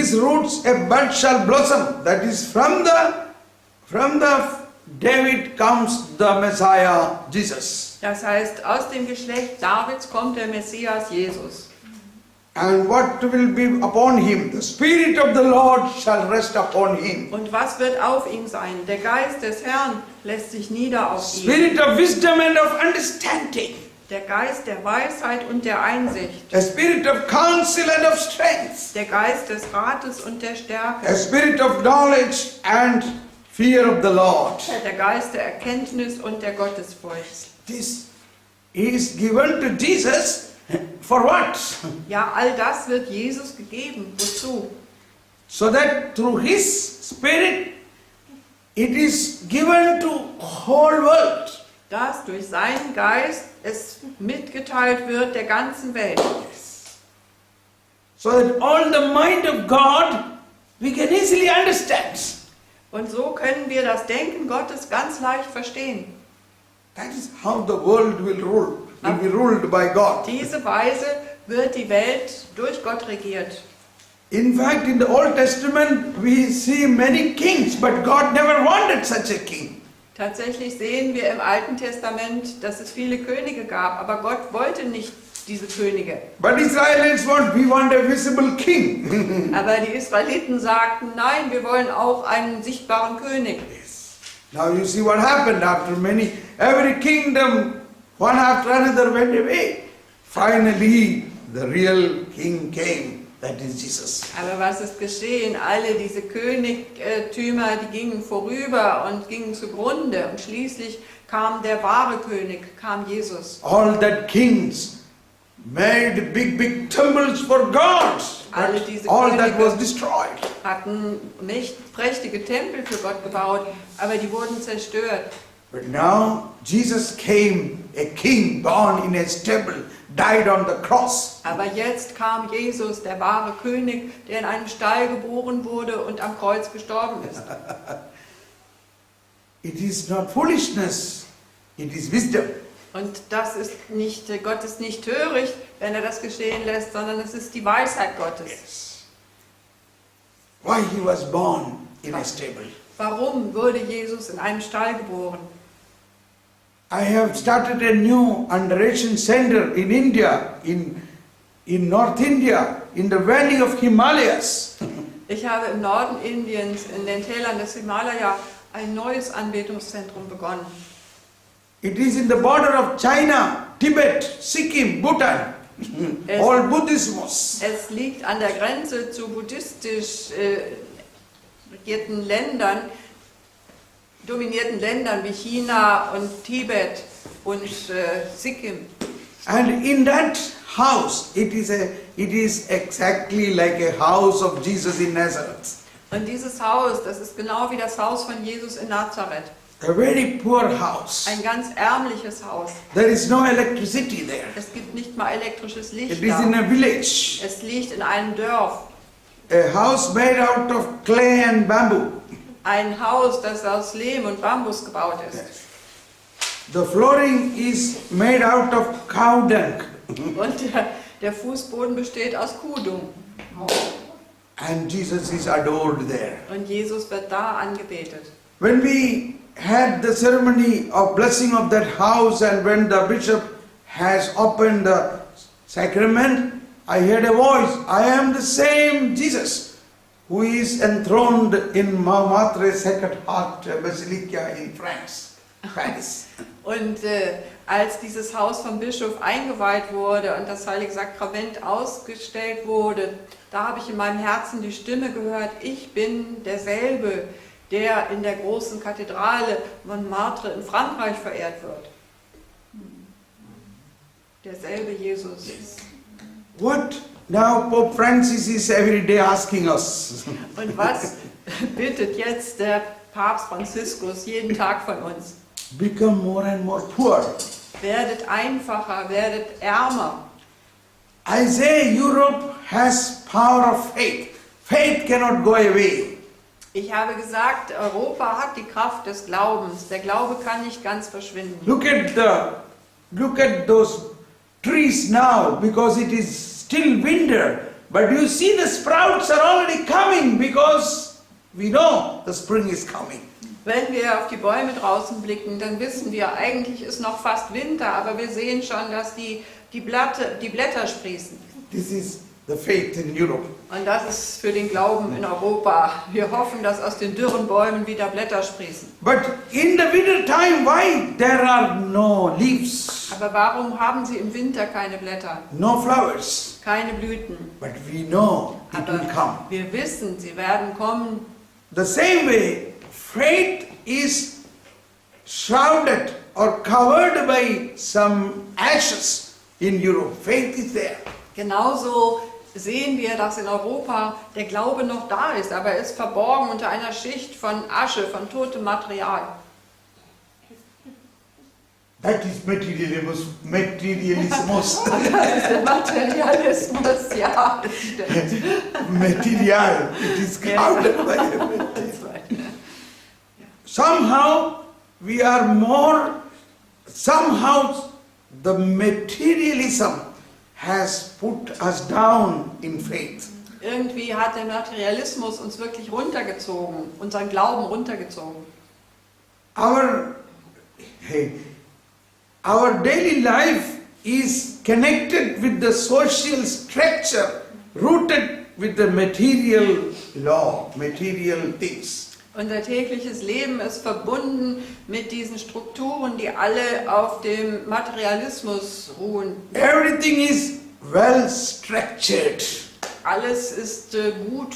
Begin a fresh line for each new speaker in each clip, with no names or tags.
his roots a bud shall blossom. That is from the David comes the Messiah, Jesus.
Das heißt, aus dem Geschlecht Davids kommt der Messias Jesus.
And what will be upon him? The Spirit of the Lord shall rest upon him.
Und was wird auf ihm sein? Der Geist des Herrn lässt sich nieder auf ihn.
Spirit of wisdom and of understanding.
Der Geist der Weisheit und der Einsicht.
A spirit of counsel and of strength.
Der Geist des Rates und der Stärke.
A spirit of knowledge and fear of the Lord.
Der Geist der Erkenntnis und der Gottesfurcht.
This is given to Jesus for what?
Ja, all das wird Jesus gegeben. Wozu?
So that through his spirit it is given to whole world.
Dass durch seinen Geist es mitgeteilt wird der ganzen Welt.
So that all the mind of God we can easily understand.
Und so können wir das Denken Gottes ganz leicht verstehen.
That is how the world will rule. Will be ruled by God.
Diese Weise wird die Welt durch Gott regiert.
In fact, in the Old Testament we see many kings, but God never wanted such a king.
Tatsächlich sehen wir im Alten Testament, dass es viele Könige gab, aber Gott wollte nicht diese Könige.
But Israelites we want a visible king.
Aber die Israeliten sagten, nein, wir wollen auch einen sichtbaren König.
Now you see what happened after every kingdom, one after another went away. Finally, the real king came, that is Jesus.
Aber was ist geschehen? Alle diese Königtümer, die gingen vorüber und gingen zugrunde. Und schließlich kam der wahre König, kam Jesus.
All that kings made big temples for God.
Alle diese
All that
Könige
was destroyed.
hatten prächtige Tempel für Gott gebaut, aber die wurden zerstört.
But now Jesus came, a king born in a stable, died on the cross.
Aber jetzt kam Jesus, der wahre König, der in einem Stall geboren wurde und am Kreuz gestorben ist.
It is not foolishness, it is wisdom.
Und das ist nicht, Gott ist nicht töricht, wenn er das geschehen lässt, sondern es ist die Weisheit Gottes.
Yes. Why he was born in a stable.
Warum wurde Jesus in einem Stall geboren?
I have started a new adoration center in India, in North India, in the valley of Himalayas.
Ich habe im Norden Indiens, in den Tälern des Himalaya, ein neues Anbetungszentrum begonnen.
It is in the border of China, Tibet, Sikkim, Bhutan, all Buddhismus.
Es liegt an der Grenze zu buddhistisch regierten Ländern, dominierten Ländern wie China und Tibet und Sikkim.
And in that house, it is exactly like a house of Jesus in Nazareth.
Und dieses Haus, das ist genau wie das Haus von Jesus in Nazareth.
A very poor house.
Ein ganz ärmliches Haus.
There is no electricity there.
Es gibt nicht mal elektrisches Licht
It is in
da.
a village.
Es liegt in einem Dorf.
A house made out of clay and bamboo.
Ein Haus, das aus Lehm und Bambus gebaut ist.
The flooring is made out of cow dung.
Und der Fußboden besteht aus Kuhdung.
And Jesus is adored there.
Und Jesus wird da angebetet.
When we had the ceremony of blessing of that house and when the bishop has opened the sacrament, I heard a voice, I am the same Jesus who is enthroned in Montmartre Sacred Heart Basilica in France, Paris.
Und als dieses Haus vom Bischof eingeweiht wurde und das Heilige Sakrament ausgestellt wurde, da habe ich in meinem Herzen die Stimme gehört, ich bin derselbe, der in der großen Kathedrale Montmartre in Frankreich verehrt wird. Derselbe Jesus.
What now Pope Francis is every day asking us?
Und was bittet jetzt der Papst Franziskus jeden Tag von uns?
Become more and more poor.
Werdet einfacher, werdet ärmer.
I say Europe has power of faith. Faith cannot go away.
Ich habe gesagt, Europa hat die Kraft des Glaubens. Der Glaube kann nicht ganz verschwinden.
Look at those trees now because it is still winter. But you see the sprouts are already come. Because we know the spring is coming.
Wenn wir auf die Bäume draußen blicken, dann wissen wir, eigentlich ist noch fast Winter, aber wir sehen schon, dass die Blätter sprießen.
This is the faith in Europe.
Und das ist für den Glauben in Europa. Wir hoffen, dass aus den dürren Bäumen wieder Blätter sprießen.
But in the winter time, why there are no leaves,
Aber warum haben sie im Winter keine Blätter,
no flowers?
keine Blüten?
But we know it will come.
Aber wir wissen, sie werden kommen.
The same way, faith is shrouded or covered by some ashes in Europe. Faith is there.
Genauso sehen wir, dass in Europa der Glaube noch da ist, aber er ist verborgen unter einer Schicht von Asche, von totem Material.
That is materialismus. Materialismus.
Das ist der Materialismus, ja, das stimmt.
Material. It is covered by everything. Somehow we are more, somehow the materialism has put us down in faith.
Irgendwie hat der Materialismus uns wirklich runtergezogen, unseren Glauben runtergezogen.
Our daily life is connected with the social structure, rooted with the material law, material things.
Unser tägliches Leben ist verbunden mit diesen Strukturen, die alle auf dem Materialismus ruhen.
Everything is well structured,
Alles ist gut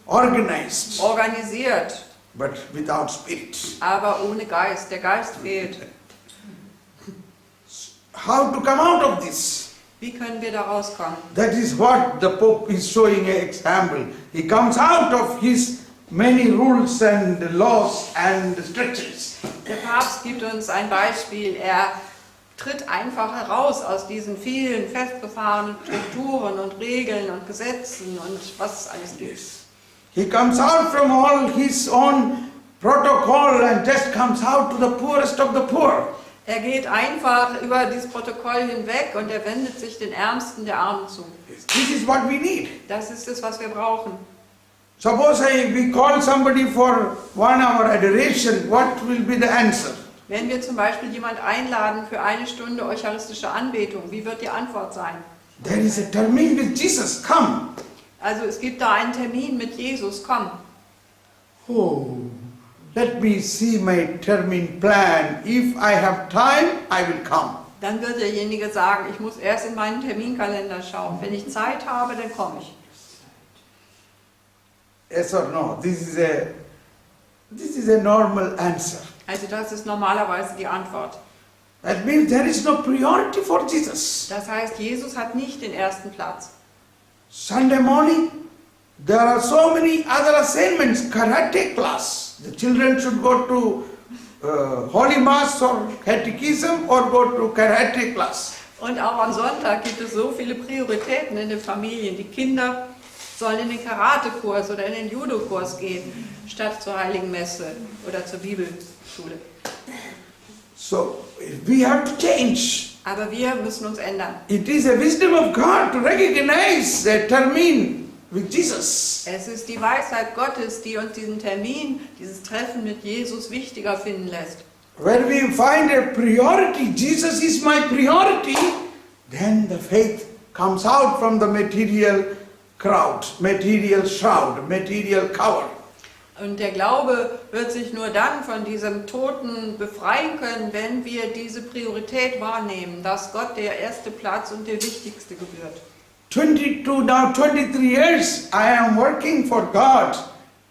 organized,
organisiert,
but without spirit.
aber ohne Geist. Der Geist fehlt.
How to come out of this?
Wie können wir da rauskommen?
That is what the Pope is showing an example. He comes out of his many rules and laws and structures.
Der Papst gibt uns ein Beispiel. Er tritt einfach heraus aus diesen vielen festgefahrenen Strukturen und Regeln und Gesetzen und was es alles gibt.
He comes out from all his own protocol and just comes out to the poorest of the poor.
Er geht einfach über dieses Protokoll hinweg und er wendet sich den Ärmsten der Armen zu.
This is what we need.
Das ist es, was wir brauchen.
Suppose we call somebody for 1 hour adoration, what will be the answer?
Wenn wir zum Beispiel jemand einladen für 1 Stunde eucharistische Anbetung, wie wird die Antwort sein?
There is a termin with Jesus, come.
Also es gibt da einen Termin mit Jesus, komm.
Oh, let me see my termin plan. If I have time, I will come.
Dann wird derjenige sagen, ich muss erst in meinen Terminkalender schauen. Wenn ich Zeit habe, dann komme ich.
Yes or no? This is a normal answer.
Also das ist normalerweise die Antwort.
That means there is no priority for Jesus.
Das heißt, Jesus hat nicht den ersten Platz.
Sunday morning, there are so many other assignments, karate class. The children should go to Holy Mass or Catechism or go to karate class.
Und auch am Sonntag gibt es so viele Prioritäten in den Familien. Die Kinder sollen in den Karatekurs oder in den Judokurs gehen, statt zur Heiligen Messe oder zur Bibelschule.
So, we have to change.
Aber wir müssen uns ändern.
It is a wisdom of God to recognize the termin with Jesus.
Es ist die Weisheit Gottes, die uns diesen Termin, dieses Treffen mit Jesus wichtiger finden lässt.
When we find a priority, Jesus is my priority, then the faith comes out from the material crowd, material shroud, material cover.
Und der Glaube wird sich nur dann von diesem Toten befreien können, wenn wir diese Priorität wahrnehmen, dass Gott der erste Platz und der wichtigste gebührt.
23 years I am working for God,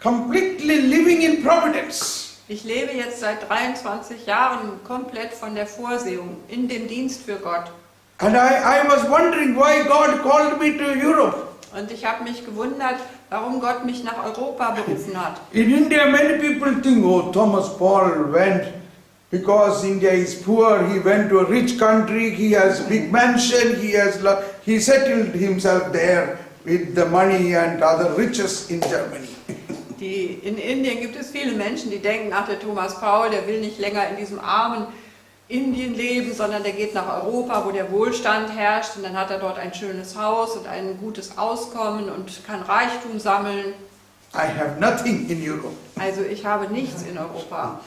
completely living in providence.
Ich lebe jetzt seit 23 Jahren komplett von der Vorsehung, in dem Dienst für Gott.
And I was wondering why God called me to Europe.
Und ich habe mich gewundert, warum Gott mich nach Europa berufen hat.
In India, many people think, oh, Thomas Paul went because India is poor. He went to a rich country. He has big mansion. He settled himself there with the money and other riches in Germany.
In Indien gibt es viele Menschen, die denken, ach, der Thomas Paul, der will nicht länger in diesem armen Indien leben, sondern der geht nach Europa, wo der Wohlstand herrscht, und dann hat er dort ein schönes Haus und ein gutes Auskommen und kann Reichtum sammeln.
I have nothing in Europe.
Also ich habe nichts in Europa.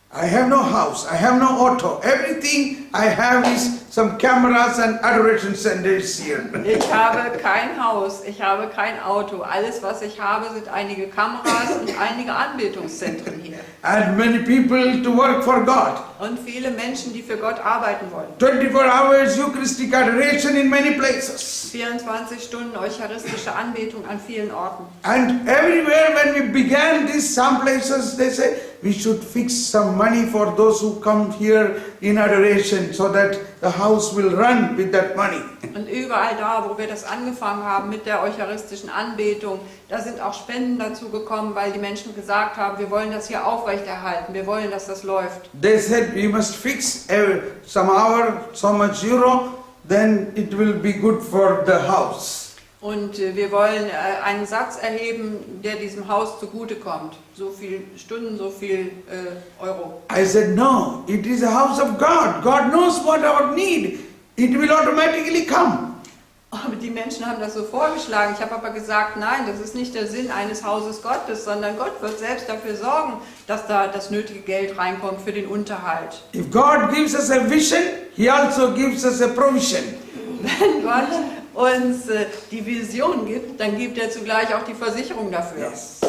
I have no house, I have no auto. Everything I have is some cameras and adoration centers here.
Ich habe kein Haus, ich habe kein Auto. Alles, was ich habe, sind einige Kameras und einige Anbetungszentren hier.
And many people to work for God.
Und viele Menschen, die für Gott arbeiten wollen.
24 hours Eucharistic adoration in many places.
24 Stunden eucharistische Anbetung an vielen Orten.
And everywhere when we began this, some places they say, we should fix some money for those who come here in adoration so that the house will run with that money.
Und überall da, wo wir das angefangen haben mit der eucharistischen Anbetung, da sind auch Spenden dazu gekommen, weil die Menschen gesagt haben, wir wollen das hier aufrechterhalten, wir wollen, dass das läuft.
They said we must fix some hour, so much euro, then it will be good for the house.
Und wir wollen einen Satz erheben, der diesem Haus zugutekommt. So viel Stunden, so viel Euro.
I said, no, it is a house of God. God knows what our need. It will automatically come.
Aber die Menschen haben das so vorgeschlagen. Ich habe aber gesagt, nein, das ist nicht der Sinn eines Hauses Gottes, sondern Gott wird selbst dafür sorgen, dass da das nötige Geld reinkommt für den Unterhalt.
If God gives us a vision, He also gives us a provision.
Wenn Gott uns die Vision gibt, dann gibt er zugleich auch die Versicherung dafür.
Yes.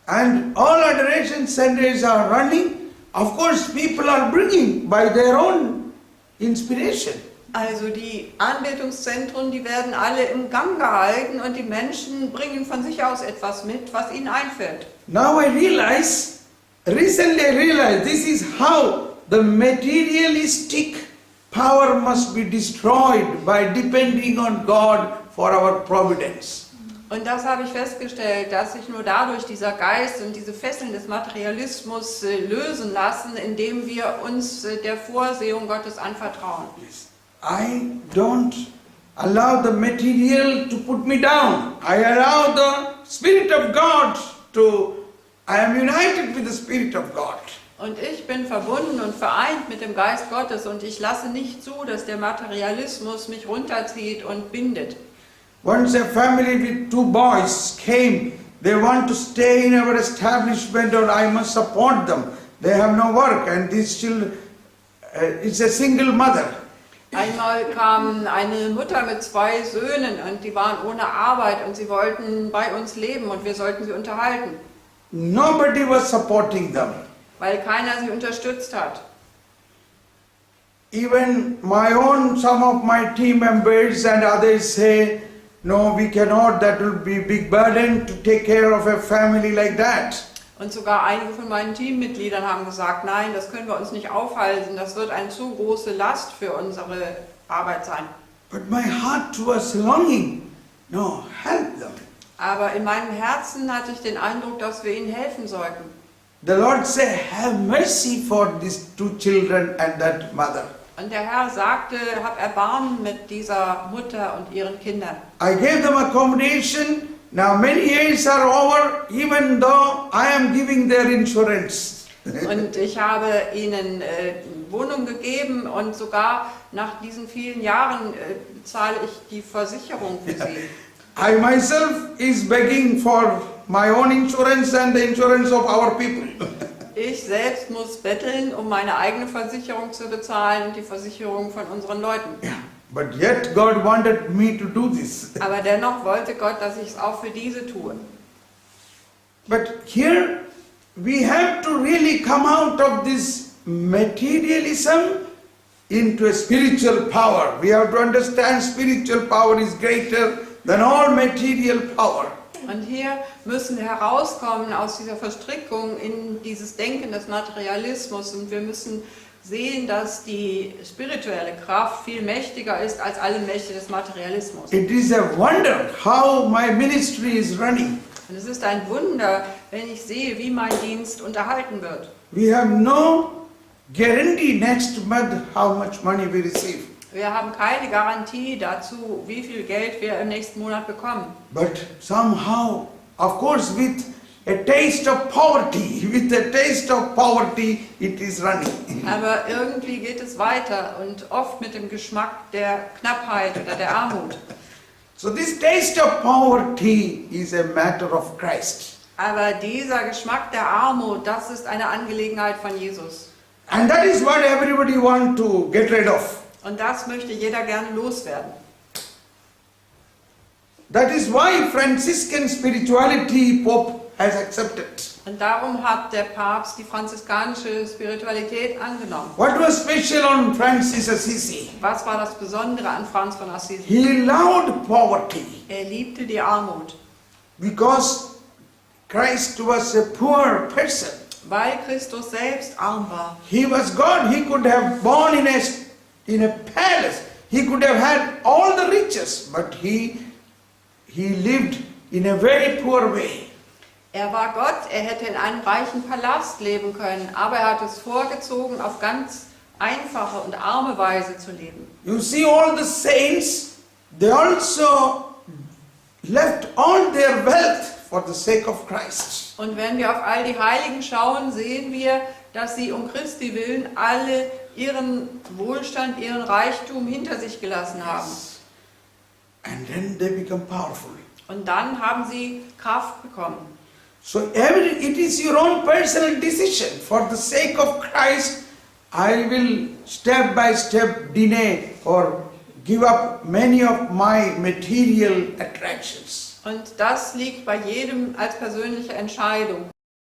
And all adoration centers are running. Of course, people are bringing by their own inspiration.
Also die Anbetungszentren, die werden alle im Gang gehalten und die Menschen bringen von sich aus etwas mit, was ihnen einfällt.
Now recently I realized this is how the materialistic power must be destroyed by depending on God for our providence.
Und das habe ich festgestellt, dass sich nur dadurch dieser Geist und diese Fesseln des Materialismus lösen lassen, indem wir uns der Vorsehung Gottes anvertrauen.
I don't allow the material to put me down. I allow the Spirit of God I am united with the Spirit of God.
Und ich bin verbunden und vereint mit dem Geist Gottes und ich lasse nicht zu, dass der Materialismus mich runterzieht und bindet.
Once a family with 2 boys came, they want to stay in our establishment or I must support them. They have no work and these children, it's a single mother.
Einmal kam eine Mutter mit 2 Söhnen und die waren ohne Arbeit und sie wollten bei uns leben und wir sollten sie unterhalten.
Nobody was supporting them.
Weil keiner sie unterstützt hat.
Even some of my team members and others say, no, we cannot, that will be a big burden to take care of a family like that.
Und sogar einige von meinen Teammitgliedern haben gesagt, nein, das können wir uns nicht aufhalten, das wird eine zu große Last für unsere Arbeit sein.
But my heart was longing, no, help them.
Aber in meinem Herzen hatte ich den Eindruck, dass wir ihnen helfen sollten.
The Lord said, have mercy for these 2 children and that mother.
Und der Herr sagte, hab Erbarmen mit dieser Mutter und ihren Kindern.
I gave them accommodation. Now many years are over, even though I am giving their insurance.
Und ich habe ihnen Wohnung gegeben und sogar nach diesen vielen Jahren zahle ich die Versicherung für sie.
I myself is begging for my own insurance and the insurance of our people.
Ich selbst muss betteln, um meine eigene Versicherung zu bezahlen und die Versicherung von unseren Leuten.
Yeah. But yet God wanted me to do this.
Aber dennoch wollte Gott, dass ich es auch für diese tue.
But here we have to really come out of this materialism into a spiritual power. We have to understand spiritual power is greater than all material power.
Und hier müssen wir herauskommen aus dieser Verstrickung in dieses Denken des Materialismus und wir müssen sehen, dass die spirituelle Kraft viel mächtiger ist als alle Mächte des Materialismus.
It is a wonder how my ministry is running.
Und es ist ein Wunder, wenn ich sehe, wie mein Dienst unterhalten wird.
We have no guarantee next month how much money we receive.
Wir haben keine Garantie dazu, wie viel Geld wir im nächsten Monat bekommen.
But somehow, of course, with a taste of poverty, it is running.
Aber irgendwie geht es weiter und oft mit dem Geschmack der Knappheit oder der Armut.
So this taste of poverty is a matter of Christ.
Aber dieser Geschmack der Armut, das ist eine Angelegenheit von Jesus.
And that is what everybody want to get rid of.
Und das möchte jeder gerne loswerden.
That is why Franciscan spirituality Pope has accepted.
Und darum hat der Papst die franziskanische Spiritualität angenommen.
What was special on Francis Assisi?
Was war das Besondere an Franz von Assisi?
He loved poverty
Er liebte die Armut,
because Christ was a poor person.
weil Christus selbst arm war.
He was God. He could have born in a palace. He could have had all the riches, but he lived in a very poor way.
Er war Gott, er hätte in einem reichen Palast leben können, aber er hat es vorgezogen, auf ganz einfache und arme Weise zu leben.
You see, all the saints, they also left all their wealth for the sake of Christ.
Und wenn wir auf all die Heiligen schauen, sehen wir, dass sie um Christi willen alle ihren Wohlstand, ihren Reichtum hinter sich gelassen haben.
And then they become powerful.
Und dann haben sie Kraft bekommen.
So it is your own personal decision. For the sake of Christ, I will step by step deny or give up many of my material attractions.
Und das liegt bei jedem als persönliche Entscheidung.